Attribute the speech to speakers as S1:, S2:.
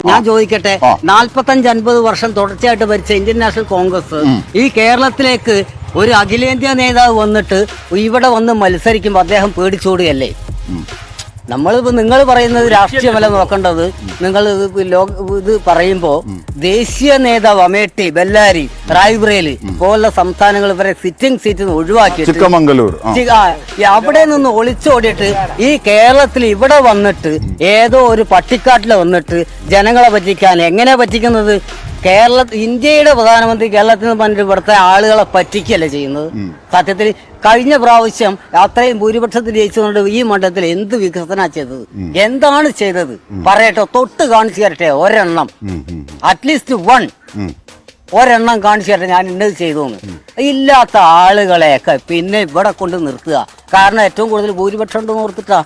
S1: ഞാൻ ചോദിക്കട്ടെ, 45-50 വർഷം തുടർച്ചയായിട്ട് ഭരിച്ച ഇന്ത്യൻ നാഷണൽ കോൺഗ്രസ് ഈ കേരളത്തിലേക്ക് ഒരു അഖിലേന്ത്യാ നേതാവ് വന്നിട്ട് ഇവിടെ വന്ന് മത്സരിക്കുമ്പോൾ അദ്ദേഹം പേടിച്ചോടുകയല്ലേ? നിങ്ങൾ പറയുന്നത് രാഷ്ട്രീയമല്ല നോക്കേണ്ടത്. നിങ്ങൾ ഇത് പറയുമ്പോൾ ദേശീയ നേതാവ് അമേഠി, ബെല്ലാരി, റായ്ബറേലി പോലുള്ള സംസ്ഥാനങ്ങൾ ഇവരെ സിറ്റിംഗ് സീറ്റിൽ നിന്ന് ഒഴിവാക്കിയിട്ട് അവിടെ നിന്ന് ഒളിച്ചോടിയിട്ട് ഈ കേരളത്തിൽ ഇവിടെ വന്നിട്ട് ഏതോ ഒരു പട്ടിക്കാട്ടിൽ വന്നിട്ട് ജനങ്ങളെ പറ്റിക്കാൻ എങ്ങനെ പറ്റിക്കുന്നത്? ഇന്ത്യയുടെ പ്രധാനമന്ത്രി കേരളത്തിൽ നിന്ന് പറഞ്ഞിട്ട് ഇവിടുത്തെ ആളുകളെ പറ്റിക്കല്ലേ ചെയ്യുന്നത്? സത്യത്തിൽ കഴിഞ്ഞ പ്രാവശ്യം അത്രയും ഭൂരിപക്ഷത്തിൽ ജയിച്ചുകൊണ്ട് ഈ മണ്ഡലത്തിൽ എന്ത് വികസന ചെയ്തത്? എന്താണ് ചെയ്തത്? പറയട്ടെ, തൊട്ട് കാണിച്ചു തരട്ടെ ഒരെണ്ണം, അറ്റ്ലീസ്റ്റ് ഒരെണ്ണം കാണിച്ചു തരട്ടെ ഞാൻ ഇന്നത് ചെയ്തു. ഇല്ലാത്ത ആളുകളെയൊക്കെ പിന്നെ ഇവിടെ കൊണ്ട് നിർത്തുക. കാരണം ഏറ്റവും കൂടുതൽ ഭൂരിപക്ഷം ഉണ്ടെന്ന് ഓർത്തിട്ടാ